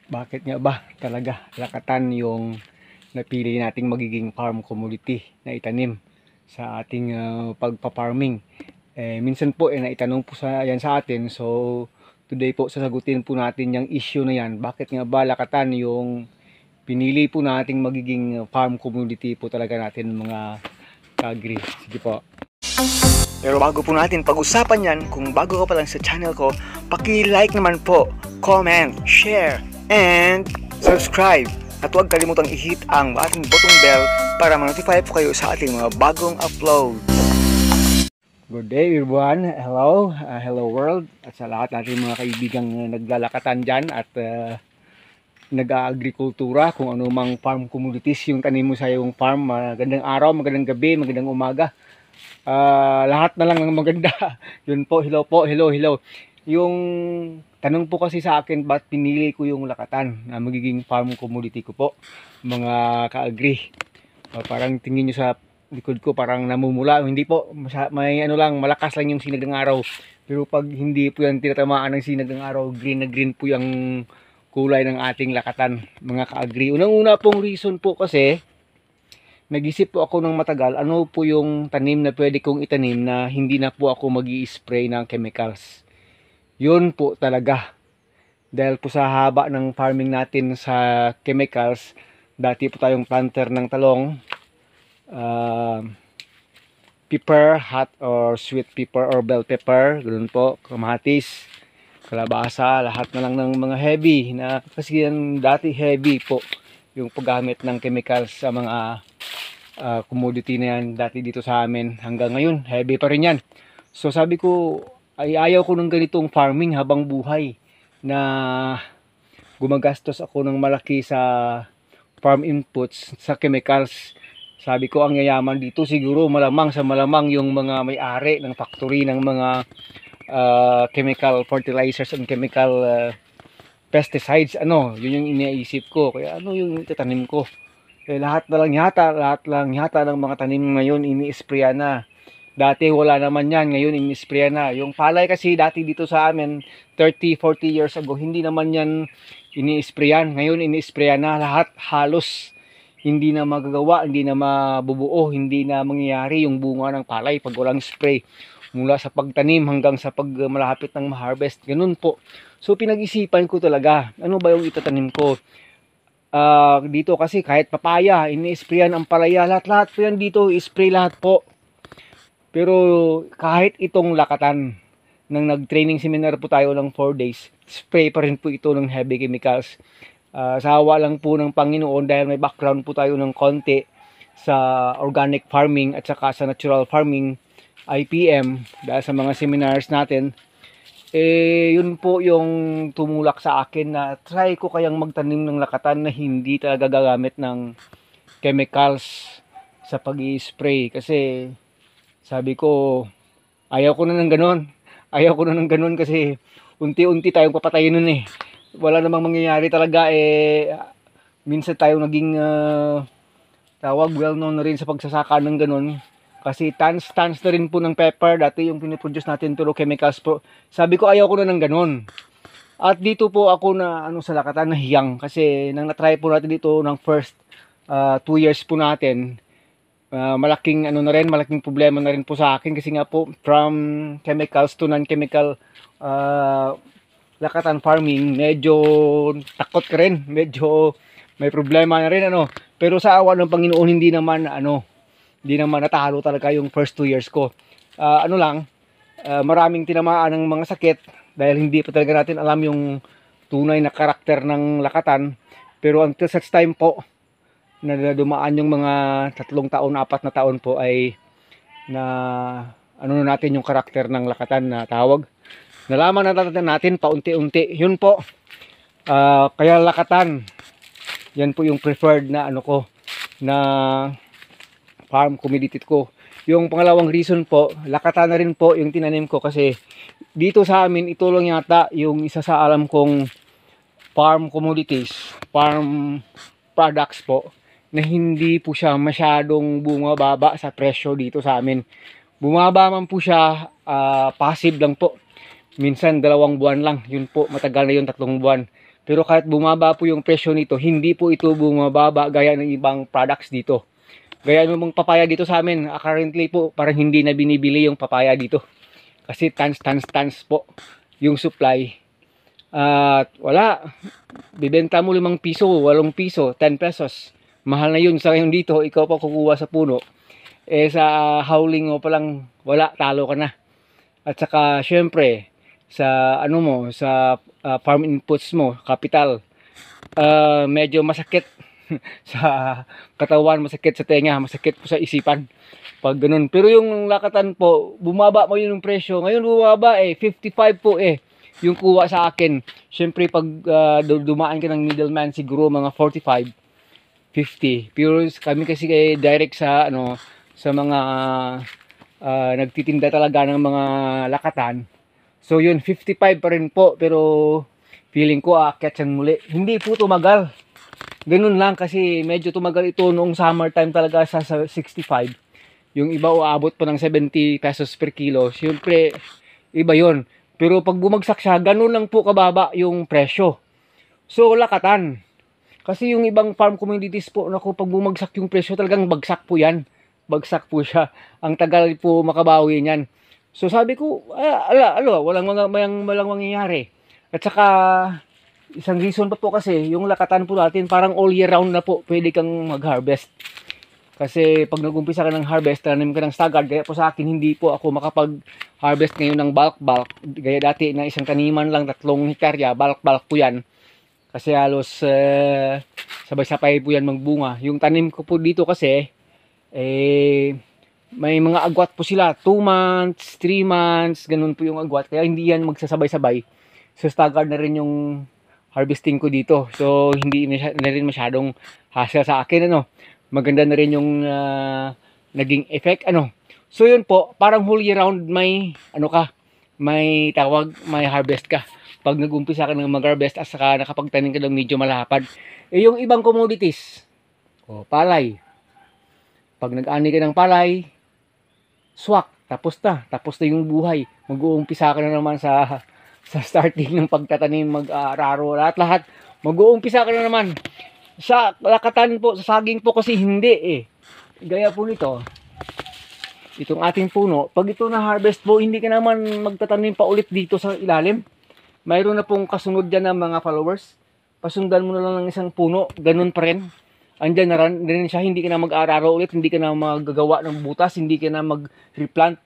Bakit nga ba talaga lakatan yung napili nating magiging farm commodity na itanim sa ating pagpa-farming? Minsan po naitanong po yan sa atin. So today po sasagutin po natin yung issue na yan. Bakit nga ba lakatan yung pinili po nating magiging farm commodity po talaga natin mga ka-agri? Sige po. Pero bago po natin pag-usapan yan, kung bago ka pa lang sa channel ko, paki-like naman po, comment, share, and subscribe. At huwag kalimutang i-hit ang ating button bell para ma-notify po kayo sa ating mga bagong upload. Good day everyone. Hello, hello world. At sa lahat natin mga kaibigang naglalakatan dyan at nag-agrikultura, kung ano mang farm commodities yung tanim mo sa iyong farm. Magandang araw, magandang gabi, magandang umaga. Lahat na lang ng maganda. Yun po, hello po, hello. Yung tanong po kasi sa akin, ba't pinili ko yung lakatan na magiging farm commodity ko po, mga ka-agri. Parang tingin nyo sa likod ko parang namumula. Hindi po, may ano lang, malakas lang yung sinag ng araw. Pero pag hindi po yan tinatamaan ng sinag ng araw, green na green po yung kulay ng ating lakatan, mga ka-agri. Unang-una pong reason po kasi, nag-isip po ako ng matagal, ano po yung tanim na pwede kong itanim na hindi na po ako mag-i-spray ng chemicals. Yun po talaga. Dahil po sa haba ng farming natin sa chemicals, dati po tayong planter ng talong, pepper, hot or sweet pepper or bell pepper, ganoon po, kamatis, kalabasa, lahat na lang ng mga heavy na, kasi yan dati heavy po yung paggamit ng chemicals sa mga commodity na yan dati dito sa amin. Hanggang ngayon heavy pa rin yan. So sabi ko ay ayaw ko ng ganitong farming habang buhay na gumagastos ako ng malaki sa farm inputs sa chemicals. Sabi ko ang yayaman dito siguro malamang sa malamang yung mga may-ari ng factory ng mga chemical fertilizers and chemical pesticides. Yun yung iniisip ko. Kaya yung itatanim ko, lahat lang yata ng mga tanim ngayon ini-sprayan na. Dati wala naman yan, ngayon ini-sprayan na. Yung palay kasi dati dito sa amin 30-40 years ago, hindi naman yan ini-sprayan. Ngayon ini-sprayan na lahat, halos hindi na magagawa, hindi na mabubuo, hindi na mangyayari yung bunga ng palay pag walang spray. Mula sa pagtanim hanggang sa pag malapit ng ma-harvest, ganun po. So pinag-isipan ko talaga, ano ba yung itatanim ko? Dito kasi kahit papaya, ini-sprayan ang palaya, lahat po yan dito, spray lahat po. Pero kahit itong lakatan, nang nag-training seminar po tayo ng 4 days, spray pa rin po ito ng heavy chemicals. Sawa lang po ng Panginoon dahil may background po tayo ng konti sa organic farming at saka sa natural farming, IPM, dahil sa mga seminars natin. Yun po yung tumulak sa akin na try ko kayang magtanim ng lakatan na hindi talaga gagamit ng chemicals sa pag-i-spray. Kasi sabi ko, ayaw ko na ng ganon kasi unti-unti tayong papatayin nun eh. Wala namang mangyayari talaga minsan tayo naging well known na rin sa pagsasaka ng ganon. Kasi tons na rin po ng pepper dati yung piniproduce natin, pero chemicals po. Sabi ko ayaw ko na ng ganon. At dito po ako na sa lakatan nahiyang kasi nang na-try po natin dito ng first 2 years po natin, malaking malaking problema na rin po sa akin kasi nga po from chemicals to non-chemical lakatan farming, medyo takot ka rin, medyo may problema na rin pero sa awa ng Panginoon hindi naman natalo talaga yung first 2 years ko. Maraming tinamaan ng mga sakit dahil hindi pa talaga natin alam yung tunay na karakter ng lakatan. Pero until such time po na dumaan yung mga 3 taon, 4 na taon po ay natin yung karakter ng lakatan na tawag. Nalaman natin paunti-unti. Yun po. Kaya lakatan, yan po yung preferred na na farm commodity ko. Yung pangalawang reason po, lakatan na rin po yung tinanim ko kasi dito sa amin ito lang yata yung isa sa alam kong farm commodities, farm products po na hindi po siya masyadong bumababa sa presyo dito sa amin. Bumaba man po siya, passive lang po. Minsan 2 buwan lang, yun po, matagal na yun 3 buwan. Pero kahit bumaba po yung presyo nito, hindi po ito bumababa gaya ng ibang products dito. Gaya ng mga papaya dito sa amin, currently po parang hindi na binibili yung papaya dito. Kasi tons po yung supply. At wala, bibenta mo 5 piso, 8 piso, 10 pesos. Mahal na yun sa ngayon dito, ikaw pa kukuha sa puno. Eh sa howling mo pa lang, wala, talo ka na. At saka syempre, sa ano mo, sa farm inputs mo, capital, medyo masakit sa katawan, masakit sa tenga, masakit po sa isipan. Pag ganun. Pero yung lakatan po, bumaba mo yun yung presyo. Ngayon bumaba 55 po yung kuha sa akin. Syempre pag dumaan ka ng middleman siguro mga 45, 50. Pero kami kasi direct sa ano sa mga nagtitinda talaga ng mga lakatan. So yun 55 pa rin po pero feeling ko aakyat yan muli. Hindi po tumagal. Ganun lang kasi medyo tumagal ito noong summertime talaga sa 65. Yung iba uabot pa ng 70 pesos per kilo. Siyempre, iba yon. Pero pag bumagsak siya, ganun lang po kababa yung presyo. So, lakatan. Kasi yung ibang farm communities po, naku, pag bumagsak yung presyo, talagang bagsak po yan. Bagsak po siya. Ang tagal po makabawi niyan. So, sabi ko, walang mangyayari. At saka, isang reason pa po kasi, yung lakatan po natin, parang all year round na po, pwede kang mag-harvest. Kasi pag nag-umpisa ka ng harvest, tanim ka ng staggered, kaya po sa akin, hindi po ako makapag-harvest ngayon ng bulk. Gaya dati na isang taniman lang, 3 hektarya, bulk po yan. Kasi halos sabay-sabay po yan magbunga. Yung tanim ko po dito kasi, may mga agwat po sila, 2 months, 3 months, ganun po yung agwat. Kaya hindi yan magsasabay-sabay. So staggered na rin yung harvesting ko dito. So hindi na rin masyadong hassle sa akin, ano. Maganda na rin yung naging effect, ano. So yun po, parang whole year round may may tawag, may harvest ka. Pag nag-umpisa ka ng mag-harvest at saka nakapagtanim ka ng medyo malapad. Yung ibang commodities, palay. Pag nag-ani ka ng palay, swak, tapos na yung buhay. Mag-uumpisa ka na naman sa starting ng pagtatanim, mag-araro, lahat. Mag-uumpisa ka na naman. Sa lakatan po, sa saging po kasi hindi Gaya po nito, itong ating puno, pag ito na harvest po, hindi ka naman magtatanim pa ulit dito sa ilalim. Mayroon na pong kasunod dyan ng mga followers. Pasundan mo na lang ng isang puno, ganun pa rin. Andyan na rin siya, hindi ka na mag-araro ulit, hindi ka na magagawa ng butas, hindi ka na mag-replant.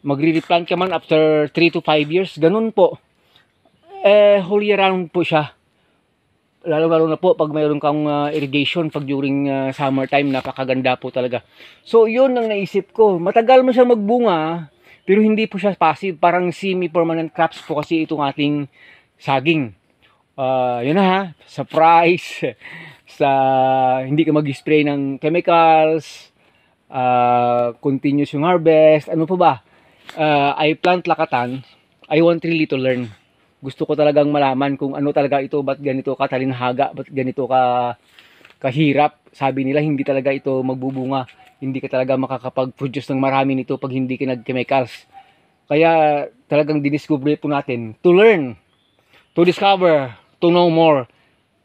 Magre-replant ka man after 3 to 5 years, ganun po. Whole year round po siya. Lalo na po pag mayroon kang irrigation pag during summertime, napakaganda po talaga. So yun ang naisip ko, matagal mo siya magbunga pero hindi po siya passive, parang semi-permanent crops po kasi itong ating saging. Yun na ha, sa price, sa hindi ka mag-spray ng chemicals, continuous yung harvest, ano pa ba? I plant lakatan, I want really to learn. Gusto ko talagang malaman kung ano talaga ito, ba't ganito katalinhaga, ba't ganito kahirap. Sabi nila hindi talaga ito magbubunga, hindi ka talaga makakapag-produce ng marami nito pag hindi ka nag-chemicals. Kaya talagang diniscover po natin to learn, to discover, to know more,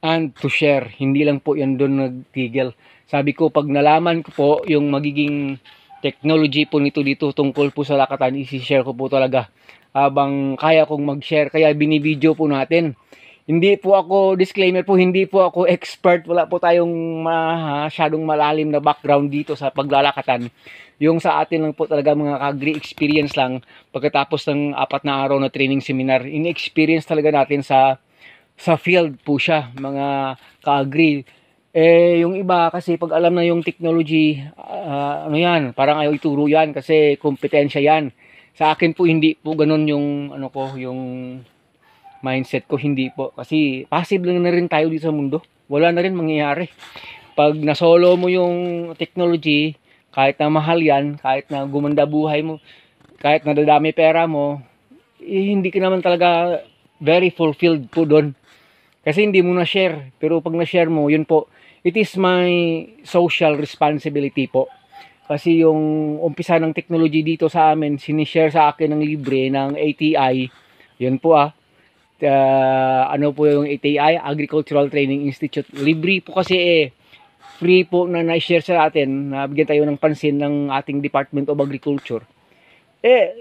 and to share. Hindi lang po yan doon nagtigil. Sabi ko, pag nalaman ko po yung magiging technology po nito dito tungkol po sa lakatan, isi-share ko po talaga habang kaya kong mag-share, kaya binibideo po natin. Hindi po ako, disclaimer po, hindi po ako expert, wala po tayong masyadong malalim na background dito sa paglalakatan. Yung sa atin lang po talaga mga ka-agri experience lang, pagkatapos ng 4 na araw na training seminar, in-experience talaga natin sa field po siya, mga ka-agri. Yung iba kasi pag alam na yung technology, ano yan, parang ayaw ituro yan kasi kompetensya yan. Sa akin po hindi po ganun yung yung mindset ko, hindi po. Kasi passive lang na rin tayo dito sa mundo. Wala na rin mangyayari. Pag nasolo mo yung technology, kahit na mahal yan, kahit na gumanda buhay mo, kahit na dadami pera mo, hindi ka naman talaga very fulfilled po doon. Kasi hindi mo na-share. Pero pag na-share mo, yun po, it is my social responsibility po. Kasi yung umpisa ng technology dito sa amin, sinishare sa akin ng libre ng ATI. Yun po ano po yung ATI, Agricultural Training Institute. Libre po kasi free po na na-share sa atin, nabigyan tayo ng pansin ng ating Department of Agriculture.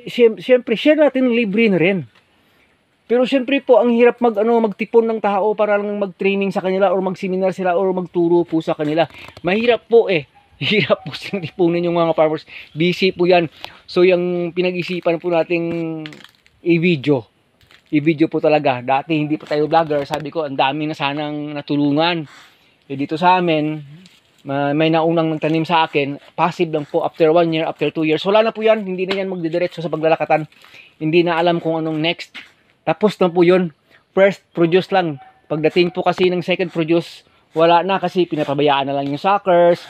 Siyempre, share natin libre na rin. Pero siyempre po, ang hirap magtipon ng tao para lang mag-training sa kanila or mag-seminar sila or magturo po sa kanila. Mahirap po Hirap po silang tipunin yung mga farmers. Busy po yan. So, yung pinag-isipan po nating i-video. I-video po talaga. Dati hindi po tayo vlogger. Sabi ko, ang dami na sanang natulungan. Dito sa amin, may naunang nagtanim sa akin. Passive lang po. After 1 year, after 2 years. Wala na po yan. Hindi na yan magdidiretso sa paglalakatan. Hindi na alam kung anong next. Tapos na po yun. First produce lang. Pagdating po kasi ng second produce, wala na kasi pinapabayaan na lang yung suckers.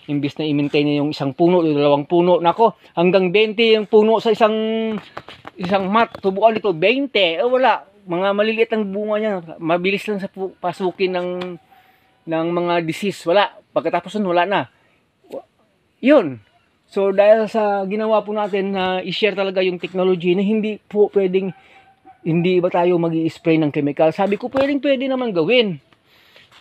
Imbis na i-maintain niya yung isang puno, yung 2 puno. Nako, hanggang 20 yung puno sa isang mat. Tubuan dito, 20. Wala. Mga maliliit ang bunga niya. Mabilis lang sa pasukin ng mga disease. Wala. Pagkatapos nun, wala na. Yun. So, dahil sa ginawa po natin na i-share talaga yung technology na hindi po pwedeng, hindi ba tayo mag-i-spray ng chemical. Sabi ko, pwede naman gawin.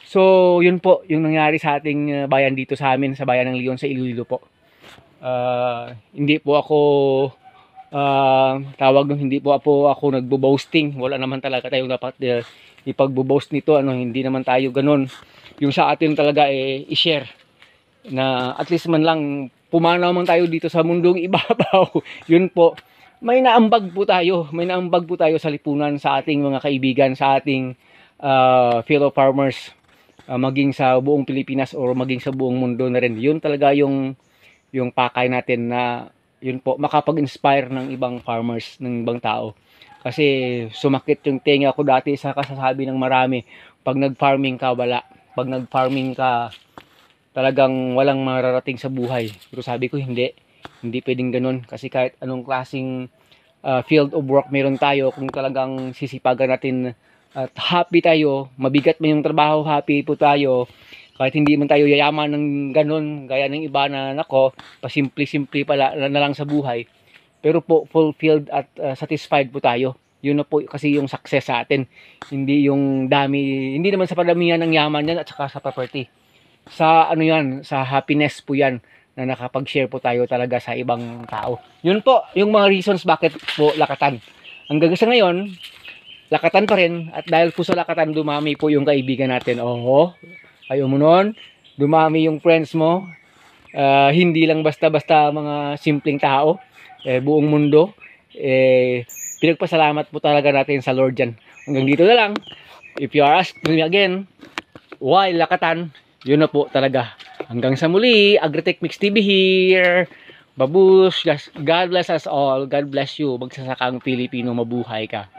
So, yun po, yung nangyari sa ating bayan dito sa amin, sa bayan ng Leon, sa Iloilo po. Hindi po ako, hindi po ako nagbo-boasting. Wala naman talaga tayong dapat ipagbo-boast nito. Hindi naman tayo ganun. Yung sa atin talaga i-share. Na at least man lang, pumanaw man tayo dito sa mundong ibabaw. Yun po, may naambag po tayo. May naambag po tayo sa lipunan, sa ating mga kaibigan, sa ating fellow farmers. Maging sa buong Pilipinas or maging sa buong mundo na rin. Yun talaga yung pakay natin na yun po, makapag-inspire ng ibang farmers, ng ibang tao. Kasi sumakit yung tenga ko dati sa kasasabi ng marami. Pag nag-farming ka, wala. Pag nag-farming ka, talagang walang mararating sa buhay. Pero sabi ko, hindi pwedeng ganun. Kasi kahit anong klaseng field of work meron tayo, kung talagang sisipagan natin at happy tayo, mabigat man yung trabaho, happy po tayo, kahit hindi man tayo yayaman ng ganun, gaya ng iba na nako, pasimple-simple pala na lang sa buhay, pero po fulfilled at satisfied po tayo. Yun na po kasi yung success sa atin, hindi yung dami, hindi naman sa padamihan ng yaman yan at saka sa property, sa yan, sa happiness po yan, na nakapag-share po tayo talaga sa ibang tao. Yun po yung mga reasons bakit po lakatan. Hanggang sa ngayon, lakatan pa rin, at dahil po sa lakatan dumami po yung kaibigan natin. Ayaw mo nun, dumami yung friends mo, hindi lang basta-basta mga simpleng tao, buong mundo. Pinagpasalamat po talaga natin sa Lord dyan. Hanggang dito na lang. If you are asking me again, why lakatan? Yun na po talaga. Hanggang sa muli, Agritech Mix TV here. Babush, God bless us all. God bless you. Magsasakang Pilipino, mabuhay ka.